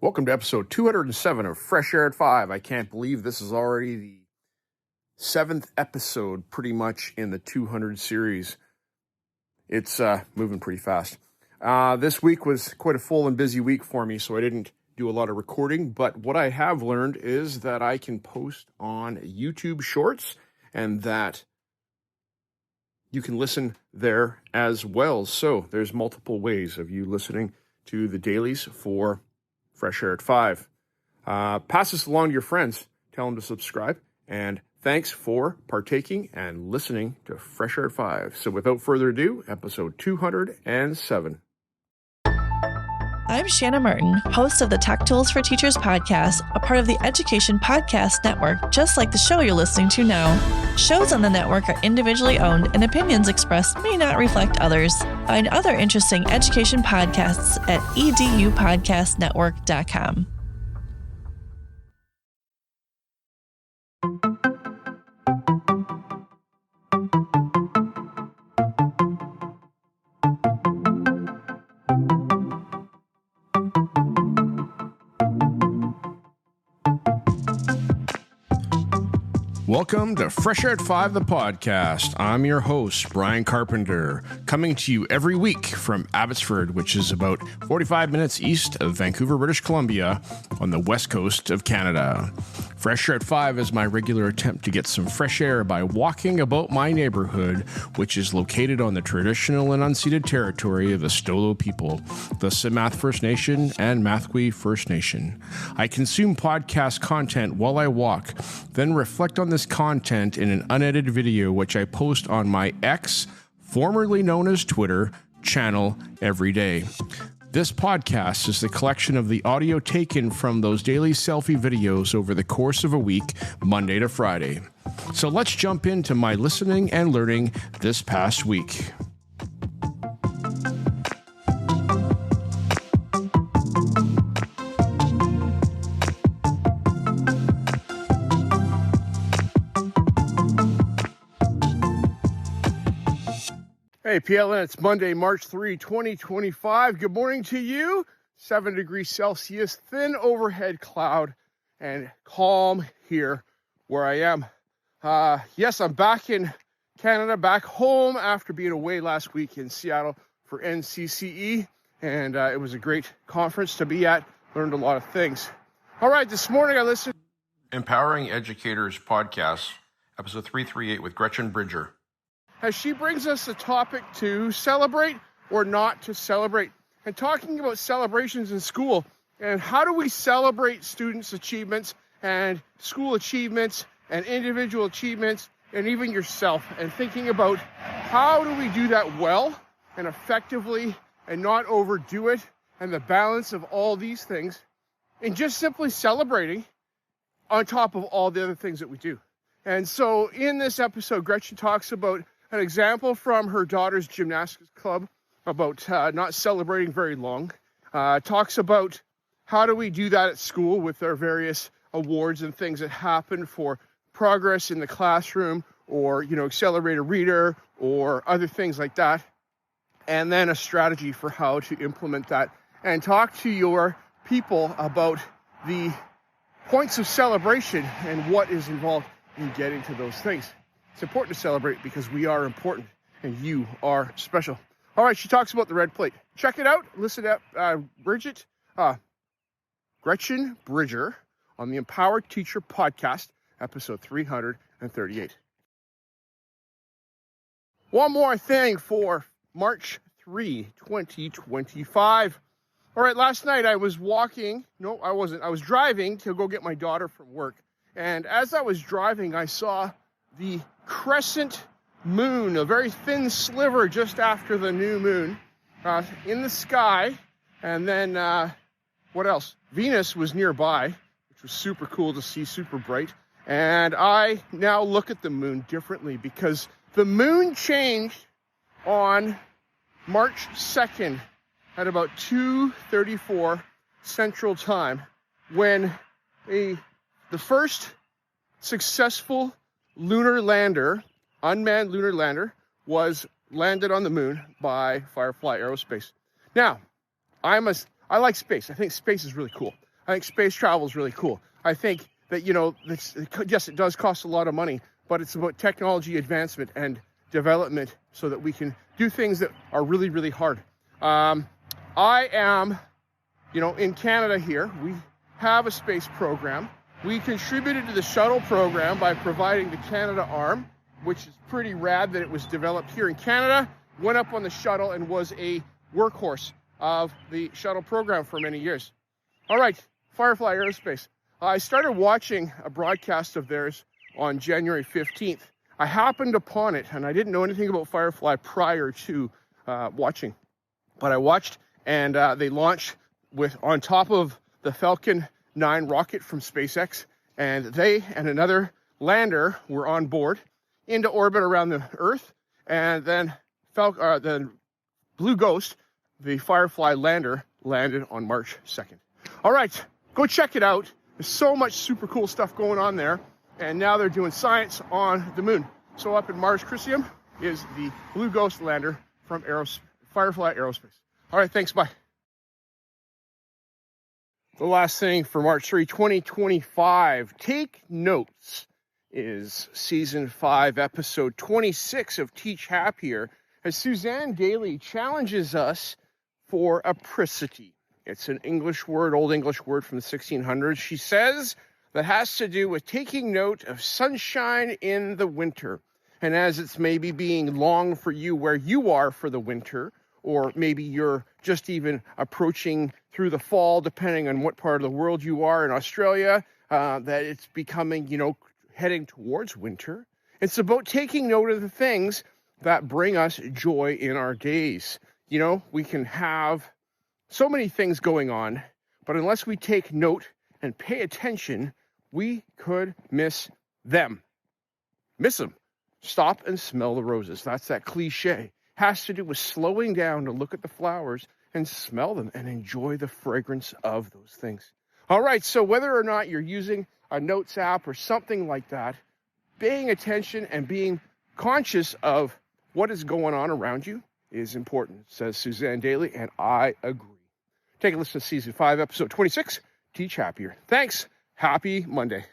Welcome to episode 207 of Fresh Air at 5. I can't believe this is already the 7th episode pretty much in the 200 series. It's moving pretty fast. This week was quite a full and busy week for me, so I didn't do a lot of recording. But what I have learned is that I can post on YouTube Shorts and that you can listen there as well. So there's multiple ways of you listening to the dailies for Fresh Air at 5. Pass this along to your friends. Tell them to subscribe. And thanks for partaking and listening to Fresh Air at 5. So without further ado, episode 207. I'm Shanna Martin, host of the Tech Tools for Teachers podcast, a part of the Education Podcast Network, just like the show you're listening to now. Shows on the network are individually owned, and opinions expressed may not reflect others. Find other interesting education podcasts at edupodcastnetwork.com. Welcome to Fresh Air at 5, the podcast. I'm your host, Brian Carpenter, coming to you every week from Abbotsford, which is about 45 minutes east of Vancouver, British Columbia, on the west coast of Canada. Fresh Air at 5 is my regular attempt to get some fresh air by walking about my neighborhood, which is located on the traditional and unceded territory of the Stolo people, the Simath First Nation and Mathwee First Nation. I consume podcast content while I walk, then reflect on this content in an unedited video, which I post on my X, formerly known as Twitter, channel every day. This podcast is the collection of the audio taken from those daily selfie videos over the course of a week, Monday to Friday. So let's jump into my listening and learning this past week. Hey, PLN, it's Monday, March 3, 2025. Good morning to you. 7 degrees Celsius, thin overhead cloud, and calm here where I am. Yes, I'm back in Canada, back home after being away last week in Seattle for NCCE, and it was a great conference to be at. Learned a lot of things. All right, this morning I listened to Empowering Educators podcast, episode 338 with Gretchen Bridger, as she brings us a topic to celebrate or not to celebrate. And talking about celebrations in school and how do we celebrate students' achievements and school achievements and individual achievements and even yourself, and thinking about how do we do that well and effectively and not overdo it, and the balance of all these things, and just simply celebrating on top of all the other things that we do. And so in this episode, Gretchen talks about an example from her daughter's gymnastics club about not celebrating very long. Talks about how do we do that at school with our various awards and things that happen for progress in the classroom, or, accelerated reader or other things like that. And then a strategy for how to implement that, and talk to your people about the points of celebration and what is involved in getting to those things. It's important to celebrate because we are important and you are special. All right, she talks about the red plate. Check it out. Listen to Gretchen Bridger on the Empowered Teacher podcast, episode 338. One more thing for March 3, 2025. All right, last night I was walking. No, I wasn't. I was driving to go get my daughter from work. And as I was driving, I saw the crescent moon, a very thin sliver just after the new moon, in the sky. And then, what else? Venus was nearby, which was super cool to see, super bright. And I now look at the moon differently because the moon changed on March 2nd at about 2:34 Central Time, when the first successful lunar lander, unmanned lunar lander, was landed on the moon by Firefly Aerospace. Now, I like space. I think space is really cool. I think space travel is really cool. I think that, yes, it does cost a lot of money, but it's about technology advancement and development so that we can do things that are really, really hard. I am, in Canada here, we have a space program. We contributed to the shuttle program by providing the Canada arm, which is pretty rad that it was developed here in Canada, went up on the shuttle and was a workhorse of the shuttle program for many years. All right, Firefly Aerospace. I started watching a broadcast of theirs on January 15th. I happened upon it, and I didn't know anything about Firefly prior to watching. But I watched, and they launched on top of the Falcon 9 rocket from SpaceX, and they and another lander were on board into orbit around the Earth, and then the Blue Ghost, the Firefly lander, landed on March 2nd. All right, go check it out. There's so much super cool stuff going on there, and now they're doing science on the moon. So up in Mars Crisium is the Blue Ghost lander from Firefly Aerospace. All right, thanks, bye. The last thing for March 3, 2025, take notes, is season 5, episode 26 of Teach Happier, as Suzanne Daly challenges us for apricity. It's an English word, Old English word from the 1600s. She says that has to do with taking note of sunshine in the winter. And as it's maybe being long for you where you are for the winter, or maybe you're just even approaching through the fall, depending on what part of the world you are in Australia, that it's becoming, heading towards winter. It's about taking note of the things that bring us joy in our days. We can have so many things going on, but unless we take note and pay attention, we could miss them. Miss them. Stop and smell the roses. That's that cliche. Has to do with slowing down to look at the flowers and smell them and enjoy the fragrance of those things. All right, so whether or not you're using a notes app or something like that, paying attention and being conscious of what is going on around you is important, says Suzanne Daly, and I agree. Take a listen to season 5, episode 26, Teach Happier. Thanks. Happy Monday.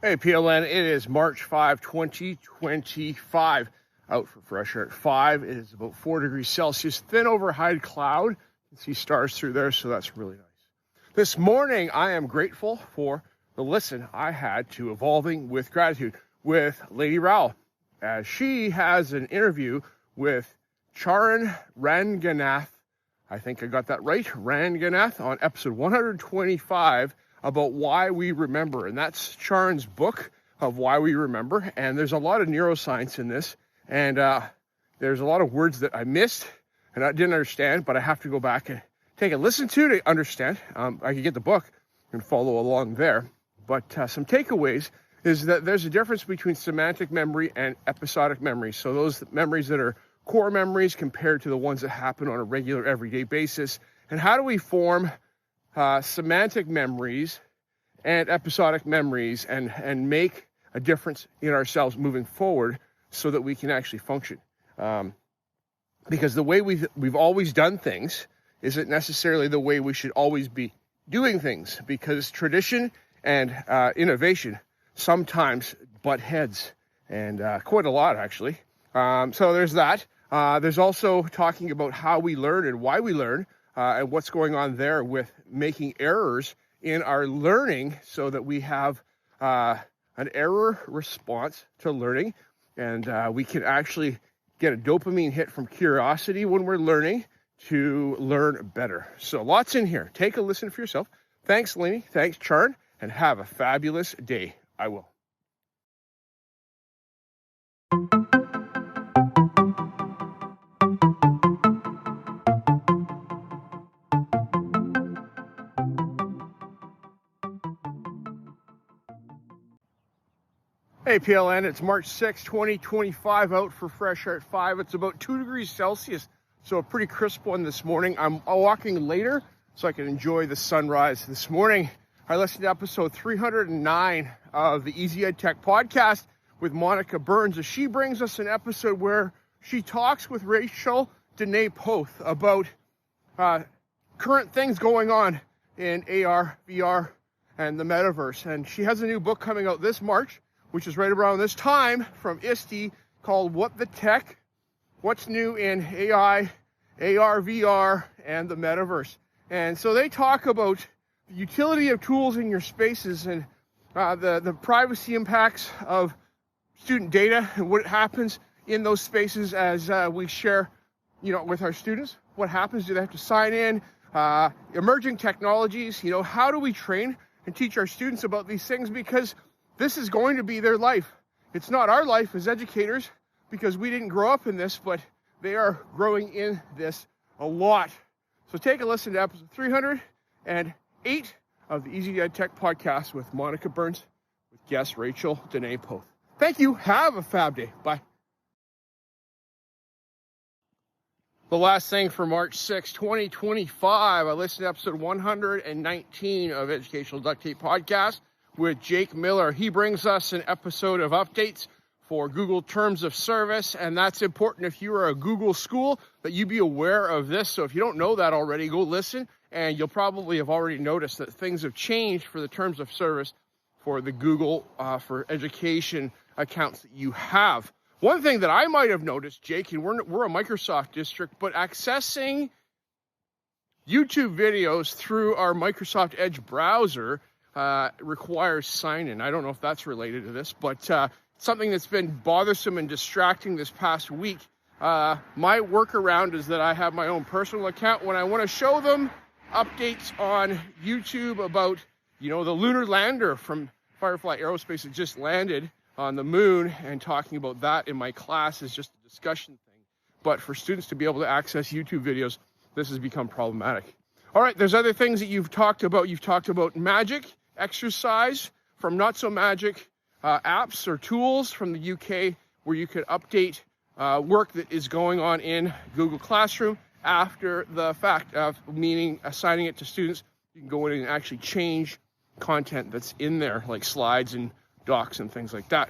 Hey, PLN, it is March 5, 2025. Out for fresh air at 5. It is about 4 degrees Celsius, thin overhead cloud. You can see stars through there, so that's really nice. This morning, I am grateful for the listen I had to Evolving with Gratitude with Lady Rao, as she has an interview with Charan Ranganath. I think I got that right, Ranganath, on episode 125 about why we remember. And that's Charan's book of Why We Remember. And there's a lot of neuroscience in this. And there's a lot of words that I missed and I didn't understand, but I have to go back and take a listen to understand. I can get the book and follow along there. But some takeaways is that there's a difference between semantic memory and episodic memory. So those memories that are core memories compared to the ones that happen on a regular everyday basis. And how do we form semantic memories and episodic memories and make a difference in ourselves moving forward so that we can actually function. Because the way we've always done things isn't necessarily the way we should always be doing things, because tradition and innovation sometimes butt heads, and quite a lot actually. So there's that. There's also talking about how we learn and why we learn, and what's going on there with making errors in our learning so that we have an error response to learning. And we can actually get a dopamine hit from curiosity when we're learning to learn better. So lots in here. Take a listen for yourself. Thanks, Lainey. Thanks, Charan. And have a fabulous day. I will. Hey, PLN, it's March 6, 2025, out for fresh air at 5. It's about 2 degrees Celsius, so a pretty crisp one this morning. I'm walking later so I can enjoy the sunrise this morning. I listened to episode 309 of the Easy Ed Tech podcast with Monica Burns, as she brings us an episode where she talks with Rachel Danae Poth about current things going on in AR, VR, and the metaverse. And she has a new book coming out this March, which is right around this time, from ISTE, called What the Tech? What's New in AI, AR, VR, and the Metaverse. And so they talk about the utility of tools in your spaces and the privacy impacts of student data and what happens in those spaces as we share, with our students. What happens? Do they have to sign in? Emerging technologies, how do we train and teach our students about these things? Because this is going to be their life. It's not our life as educators, because we didn't grow up in this, but they are growing in this a lot. So take a listen to episode 308 of the Easy Ed Tech podcast with Monica Burns, with guest Rachel Danae Poth. Thank you. Have a fab day. Bye. The last thing for March 6, 2025, I listened to episode 119 of Educational Duct Tape Podcast with Jake Miller. He brings us an episode of updates for Google Terms of Service, and that's important if you are a Google school, that you be aware of this. So if you don't know that already, go listen, and you'll probably have already noticed that things have changed for the Terms of Service for the Google for Education accounts that you have. One thing that I might have noticed, Jake, and we're a Microsoft district, but accessing YouTube videos through our Microsoft Edge browser requires sign-in. I don't know if that's related to this, but something that's been bothersome and distracting this past week. My workaround is that I have my own personal account. When I want to show them updates on YouTube about, the lunar lander from Firefly Aerospace that just landed on the moon, and talking about that in my class is just a discussion thing. But for students to be able to access YouTube videos, this has become problematic. All right, there's other things that you've talked about. You've talked about magic exercise from Not So Magic apps or tools from the UK, where you could update work that is going on in Google Classroom after the fact of, meaning assigning it to students. You can go in and actually change content that's in there, like slides and docs and things like that.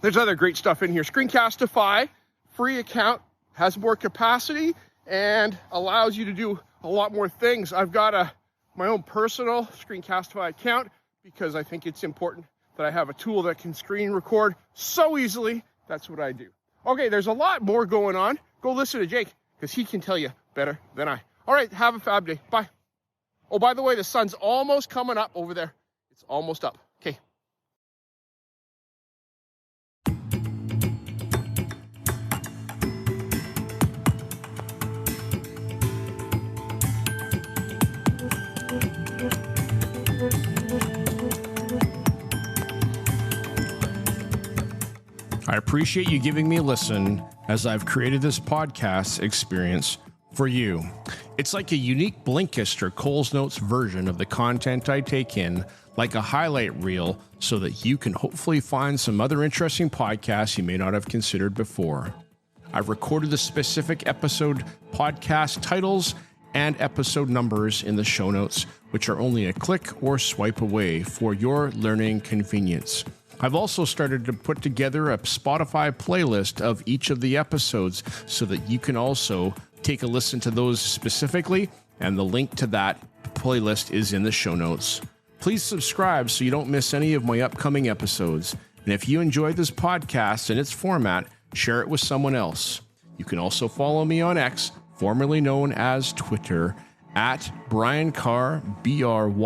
There's other great stuff in here. Screencastify, free account, has more capacity and allows you to do a lot more things. I've got my own personal Screencastify account because I think it's important that I have a tool that can screen record so easily. That's what I do. Okay, there's a lot more going on. Go listen to Jake, because he can tell you better than I. All right, have a fab day. Bye. Oh, by the way, the sun's almost coming up over there. It's almost up. Okay. I appreciate you giving me a listen as I've created this podcast experience for you. It's like a unique Blinkist or Coles Notes version of the content I take in, like a highlight reel, so that you can hopefully find some other interesting podcasts you may not have considered before. I've recorded the specific episode podcast titles and episode numbers in the show notes, which are only a click or swipe away for your learning convenience. I've also started to put together a Spotify playlist of each of the episodes so that you can also take a listen to those specifically, and the link to that playlist is in the show notes. Please subscribe so you don't miss any of my upcoming episodes. And if you enjoyed this podcast and its format, share it with someone else. You can also follow me on X, formerly known as Twitter, at Brian Carr, BRYONCAR,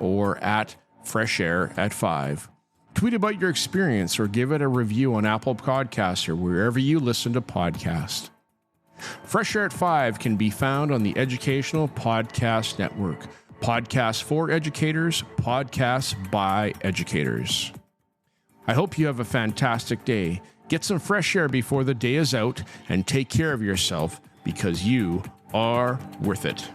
or at Fresh Air at 5. Tweet about your experience or give it a review on Apple Podcasts or wherever you listen to podcasts. Fresh Air at 5 can be found on the Educational Podcast Network. Podcasts for educators, podcasts by educators. I hope you have a fantastic day. Get some fresh air before the day is out and take care of yourself, because you are worth it.